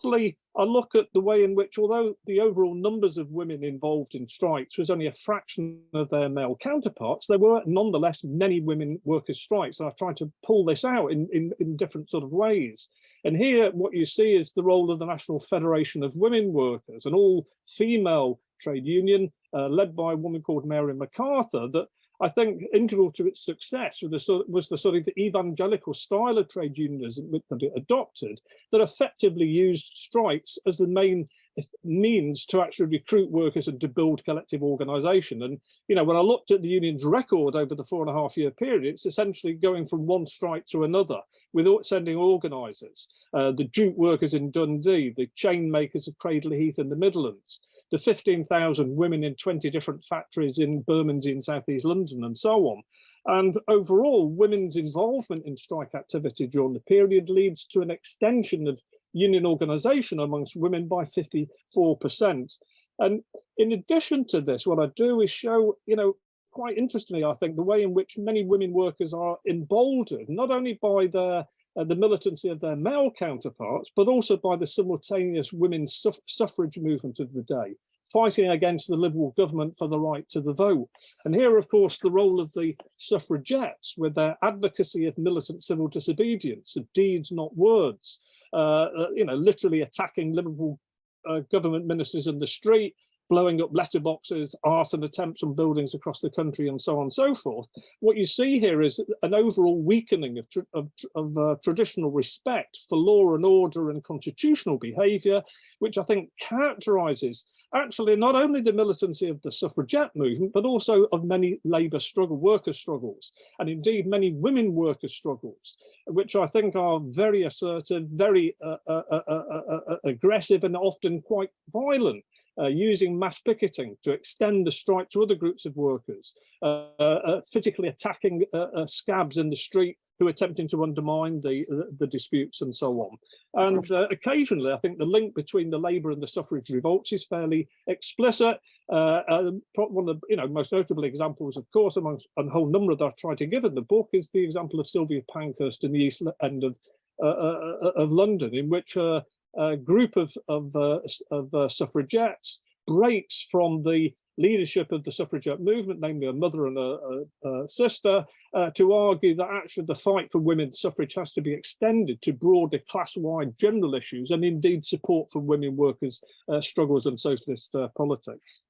Fourthly, I look at the way in which, although the overall numbers of women involved in strikes was only a fraction of their male counterparts, there were nonetheless many women workers' strikes. And I tried to pull this out in different sort of ways. And here, what you see is the role of the National Federation of Women Workers, an all-female trade union led by a woman called Mary MacArthur, that I think integral to its success was the sort of the evangelical style of trade unionism that it adopted, that effectively used strikes as the main means to actually recruit workers and to build collective organisation. And you know, when I looked at the union's record over the 4.5-year period, it's essentially going from one strike to another without sending organisers. The jute workers in Dundee, the chain makers of Cradley Heath in the Midlands, the 15,000 women in 20 different factories in Burmans in southeast London, and so on. And overall, women's involvement in strike activity during the period leads to an extension of union organisation amongst women by 54%. And in addition to this, what I do is show, you know, quite interestingly, I think, the way in which many women workers are emboldened, not only by the militancy of their male counterparts, but also by the simultaneous women's suffrage movement of the day, fighting against the Liberal government for the right to the vote. And here, of course, the role of the suffragettes with their advocacy of militant civil disobedience, of deeds, not words, you know, literally attacking Liverpool government ministers in the street, blowing up letterboxes, arson attempts on buildings across the country, and so on and so forth. What you see here is an overall weakening of traditional respect for law and order and constitutional behaviour, which I think characterises actually not only the militancy of the suffragette movement, but also of many labour worker struggles, and indeed many women worker struggles, which I think are very assertive, very aggressive, and often quite violent. Using mass picketing to extend the strike to other groups of workers, physically attacking scabs in the street who are attempting to undermine the disputes, and so on. And occasionally, I think the link between the labour and the suffrage revolts is fairly explicit. One of the most notable examples, of course, amongst a whole number that I've tried to give in the book, is the example of Sylvia Pankhurst in the East End of London, in which a group of suffragettes breaks from the leadership of the suffragette movement, namely a mother and a sister, to argue that actually the fight for women's suffrage has to be extended to broader class-wide general issues, and indeed support for women workers' struggles and socialist politics.